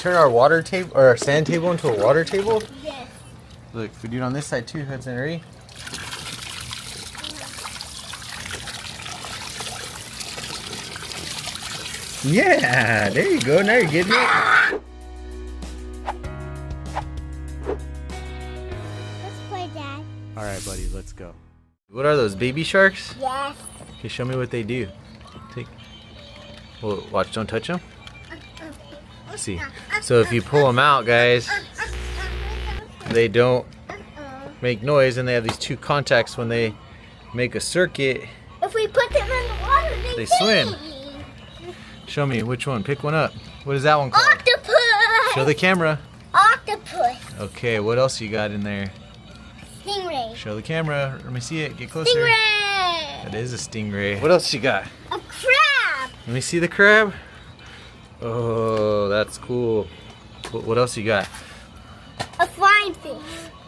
turn our water table or our sand table into a water table? Yes. Look, if we do it on this side too, Hudson, ready? Yeah, there you go. Now you're getting it. Let's play, Dad. All right, buddy, let's go. What are those, baby sharks? Yes. Okay, show me what they do. Take. Well, watch, don't touch them. See. So if you pull them out, guys, they don't make noise, and they have these two contacts when they make a circuit. If we put them in the water, They swim. Show me which one. Pick one up. What is that one called? Octopus. Show the camera. Octopus. Okay, what else you got in there? Stingray. Show the camera. Let me see it. Get closer. Stingray. That is a stingray. What else you got? A crab. Let me see the crab. Oh, that's cool. What else you got? A flying fish.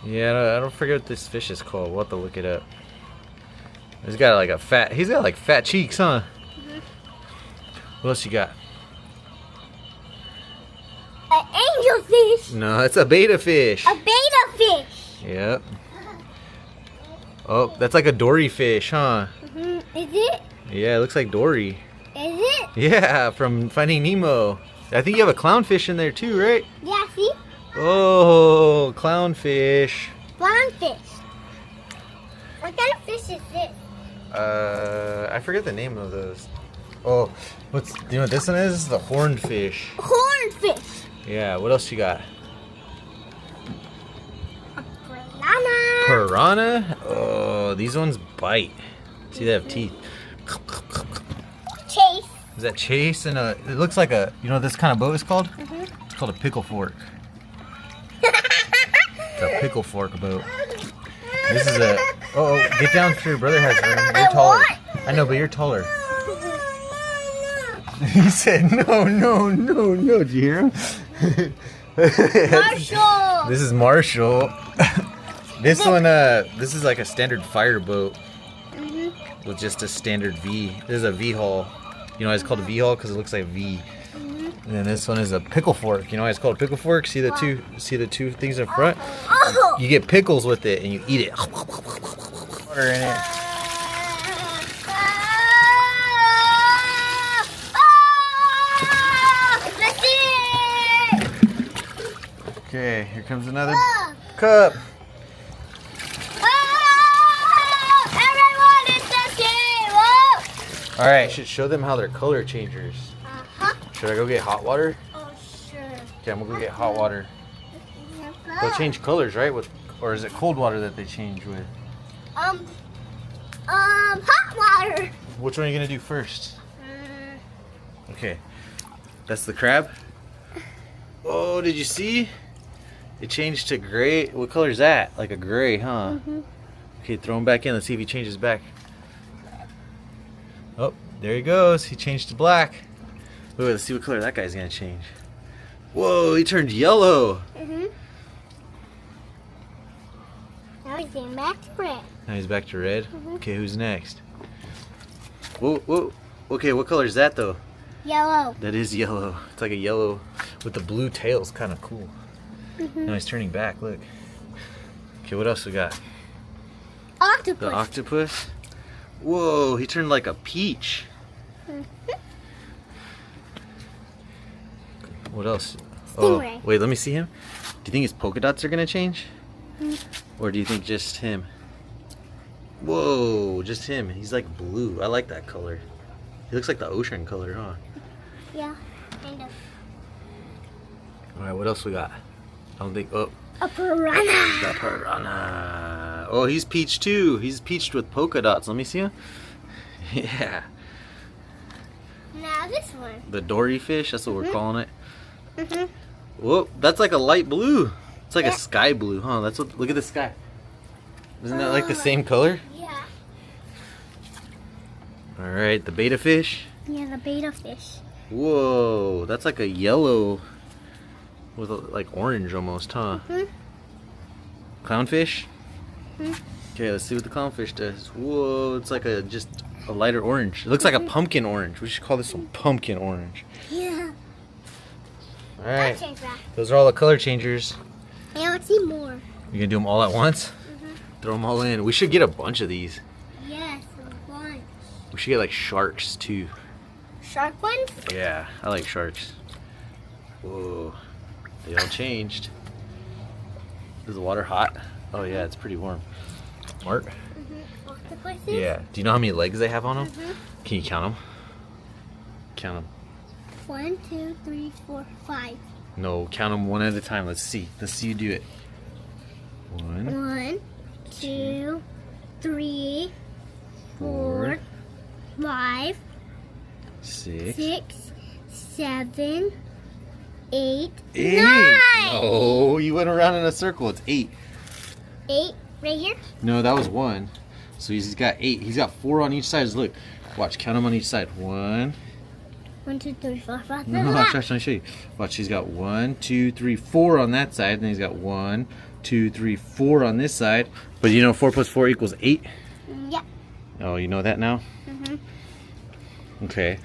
Yeah, I don't forget what this fish is called. We'll have to look it up. He's got like he's got like fat cheeks, huh? What else you got? An angelfish. No, it's a beta fish. A beta fish. Yep. Oh, that's like a dory fish, huh? Is it? Yeah, it looks like Dory. Is it? Yeah, from Finding Nemo. I think you have a clownfish in there too, right? Yeah, see? Oh, clownfish. Flying fish. What kind of fish is this? I forget the name of those. Oh, do you know what this one is? This is the horned fish. Hornfish. Yeah, what else you got? Piranha. Piranha? Oh, these ones bite. See, they have teeth. Chase. Is that Chase? And it looks like you know what this kind of boat is called? It's called a pickle fork. It's a pickle fork boat. This is a, oh, get down so your brother has room. You're taller. I know, but you're taller. He said, no, did you hear him? Marshall. This is Marshall. This one, this is like a standard fire boat with just a standard V. This is a V hull. You know why it's called a V hull? Because it looks like a V. And then this one is a pickle fork. You know why it's called a pickle fork? See the two things in front? Oh. You get pickles with it and you eat it. Water in it. Okay, here comes another cup. Everyone is the same. Whoa. All right, should show them how they're color changers. Should I go get hot water? Oh, sure. Okay, I'm gonna go get hot water. They'll change colors, right? Or is it cold water that they change with? Hot water. Which one are you gonna do first? Okay, that's the crab. Oh, did you see? It changed to gray. What color is that? Like a gray, huh? Okay, throw him back in. Let's see if he changes back. Oh, there he goes. He changed to black. Wait, let's see what color that guy's gonna change. Whoa, he turned yellow. Now he's getting back to red. Now he's back to red. Okay, who's next? Whoa. Okay, what color is that though? Yellow. That is yellow. It's like a yellow with the blue tails. Kind of cool. Now he's turning back. Look. Okay, what else we got? Octopus. The octopus. Whoa, he turned like a peach. What else? Stingray. Oh, wait, let me see him. Do you think his polka dots are gonna change? Or do you think just him? Whoa, just him. He's like blue. I like that color. He looks like the ocean color, huh? Yeah, kind of. Alright, what else we got? I don't think. Oh, A piranha. the piranha. Oh, he's peached too. He's peached with polka dots. Let me see him. Yeah. Now this one. The dory fish. That's what we're calling it. Whoa, that's like a light blue. It's like a sky blue, huh? That's what. Look at the sky. Isn't that like the same color? Yeah. All right, the beta fish. Yeah, the beta fish. Whoa, that's like a yellow with like orange almost, huh? Clownfish. Okay, let's see what the clownfish does. Whoa, it's like just a lighter orange. It looks like a pumpkin orange. We should call this one pumpkin orange. Yeah. All right. Change that. Those are all the color changers. Yeah, let's see more. You gonna do them all at once? Throw them all in. We should get a bunch of these. Yes, one. We should get like sharks too. Shark ones? Yeah, I like sharks. Whoa, they all changed. Is the water hot? Oh yeah, it's pretty warm. Mark? Octopuses? Yeah. Do you know how many legs they have on them? Can you count them? Count them. 1, 2, 3, 4, 5. No, count them one at a time. Let's see. Let's see you do it. 1, 1, 2, 3, 4, 5, 6, 6, 7, 8, 8. 9. Oh, you went around in a circle. It's 8. 8 right here. No, that was 1. So he's got 8. He's got 4 on each side. Look, watch. Count them on each side. 1. 1, 2, 3, 4, 5. No, watch. Let me show you. Watch. He's got 1, 2, 3, 4 on that side. Then he's got 1, 2, 3, 4 on this side. But you know 4 plus 4 equals 8? Yeah. Oh, you know that now? Okay.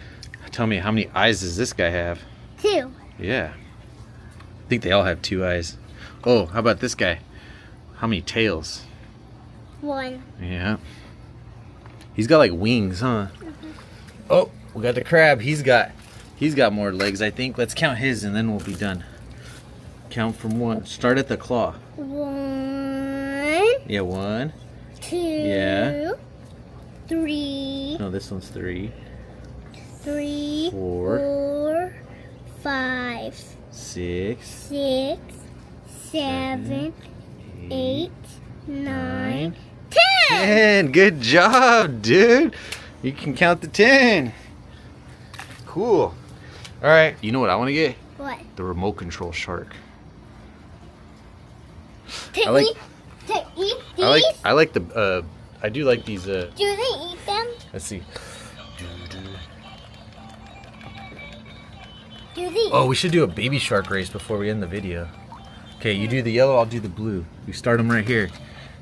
Tell me, how many eyes does this guy have? 2. Yeah. I think they all have 2 eyes. Oh, how about this guy? How many tails? 1. Yeah. He's got like wings, huh? Oh, we got the crab. He's got more legs, I think. Let's count his and then we'll be done. Count from 1. Start at the claw. 1. Yeah, 1. 2. Yeah. 3. No, this one's 3. 3. 4. 4. 5. 6. 6. 7. 8. 9. 10. 10. Good job, dude. You can count to 10. Cool. All right. You know what I want to get? What? The remote control shark. To I like- eat? To eat these? I like the I do like these Do they eat them? let's see. Do they? Oh, we should do a baby shark race before we end the video. Okay, you do the yellow, I'll do the blue. We start them right here.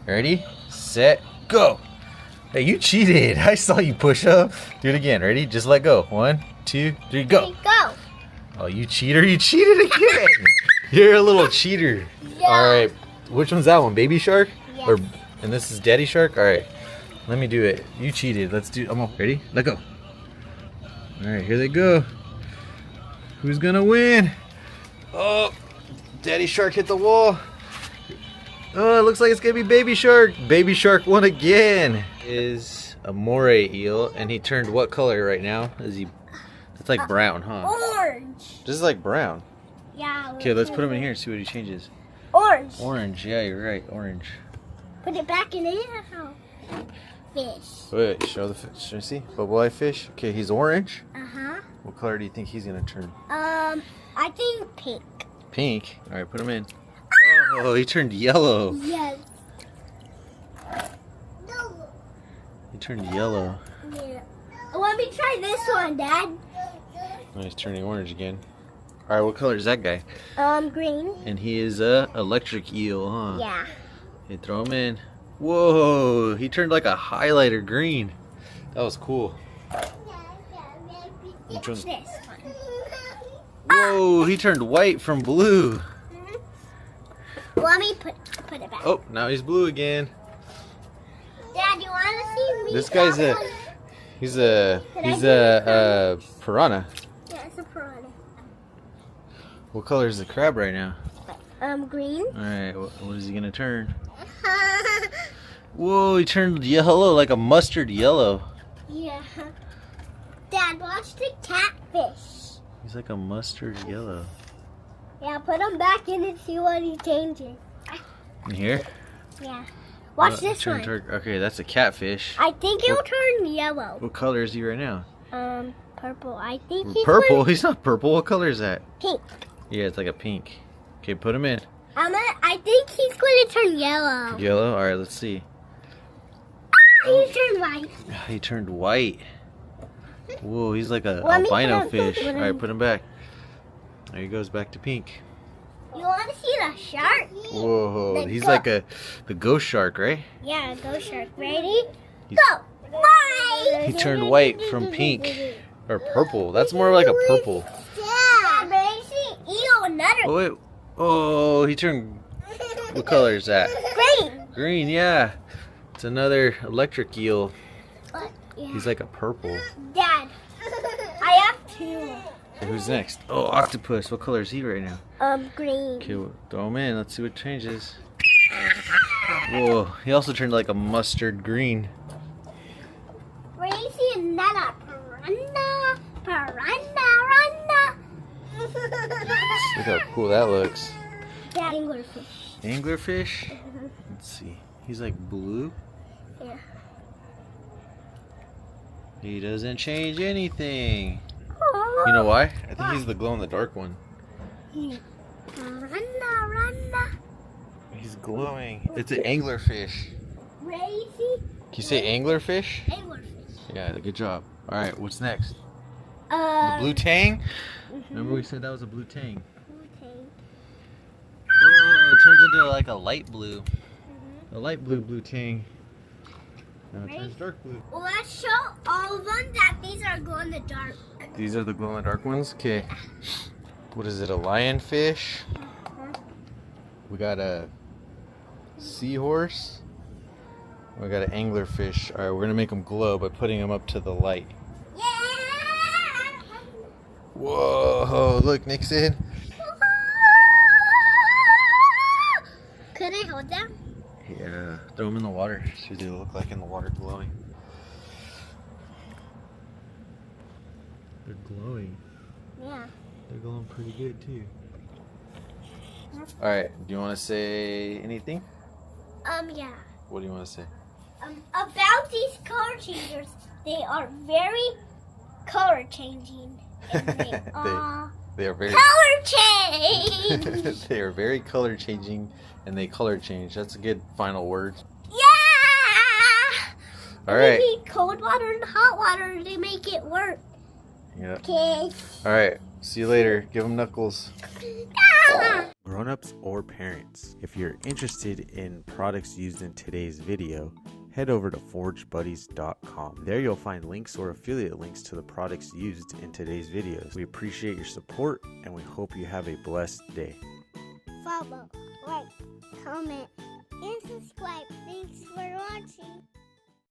Ready? Set, go. Hey, you cheated. I saw you push up. Do it again. Ready? Just let go. 1, 2, 3, go. Go. Oh, you cheater. You cheated again. You're a little cheater. Yeah. All right. Which one's that one? Baby shark? Yes. Or and this is daddy shark? All right. Let me do it. You cheated. Let's do I'm all ready? Let go. All right, here they go. Who's going to win? Oh, daddy shark hit the wall. Oh, it looks like it's going to be baby shark. Baby shark won again. Is a moray eel and he turned what color right now? Is he It's like brown, huh? Orange. This is like brown. Yeah. Okay, let's put him in here and see what he changes. Orange. Orange, yeah, you're right. Orange. Put it back in there. Fish. Wait, show the fish. Should I see? Bubble eye fish. Okay, he's orange. Uh-huh. What color do you think he's gonna turn? I think pink. Pink. All right, put him in. Oh, he turned yellow. Yes. No. He turned yellow. Yeah. Let me try this one, Dad. Oh, he's turning orange again. All right, what color is that guy? Green. And he is a electric eel, huh? Yeah. Okay, throw him in. Whoa, he turned like a highlighter green. That was cool. Which This one? one. Whoa, he turned white from blue. Let me put it back. Oh, now he's blue again. Dad, you want to see me? This guy's he's a piranha. Yeah, it's a piranha. What color is the crab right now? Green. All right, what is he gonna turn? Whoa, he turned yellow, like a mustard yellow. Yeah. Dad, watch the catfish. He's like a mustard yellow. Yeah, put him back in and see what he's changing. In here? Yeah. Watch this Turn one. okay, that's a catfish. I think he'll turn yellow. What color is he right now? Purple. I think he's Purple? He's not purple. What color is that? pink. Yeah, it's like a pink. Okay, put him in. I think he's going to turn yellow. Yellow? All right, let's see. He turned white. He turned white. Whoa, he's like a Let me albino put him- fish. put All right, him- put him back. There he goes, back to pink. You want to see the shark? Whoa, The he's go- like the ghost shark, right? Yeah, go shark. Ready? He's- Go! White! He turned white from pink or purple. That's more like a purple. Yeah, but I see eel Oh, wait. Oh, he turned. What color is that? Green. Green, yeah. It's another electric eel. But, yeah. He's like a purple. Dad, I have two. Okay, who's next? Oh, octopus. What color is he right now? Green. Okay, well, throw him in. Let's see what changes. Whoa, he also turned like a mustard green. Crazy and nana. Piranha. Look how cool that looks. Dad, anglerfish. Anglerfish? Let's see. He's like blue. Yeah. He doesn't change anything. You know why? I think he's the glow-in-the-dark one. Piranha. He's glowing. It's an anglerfish. Crazy. Can you say anglerfish? Anglerfish. Yeah, good job. All right, what's next? The blue tang? Remember we said that was a blue tang. Oh, it turns into like a light blue. A light blue tang. Now it turns dark blue. Well, let's show all of them that these are glow in the dark. These are the glow-in-the-dark ones? Okay. What is it, a lionfish? We got a seahorse. We got an anglerfish. All right, we're gonna make them glow by putting them up to the light. Yeah! Whoa, look, Nixon. Could I hold them? Yeah, throw them in the water. See what they look like in the water glowing. They're glowing. Yeah. They're glowing pretty good too. All right, do you want to say anything? Yeah. What do you want to say? About these color changers, they are very color changing. And They are very color change! they are very color changing, and they color change. That's a good final word. Yeah! All right. We need cold water and hot water to make it work. Yeah. Okay. All right. See you later. Give them knuckles. Ah! Grown-ups or parents, if you're interested in products used in today's video, head over to forgebuddies.com. There you'll find links or affiliate links to the products used in today's videos. We appreciate your support and we hope you have a blessed day. Follow, like, comment, and subscribe. Thanks for watching.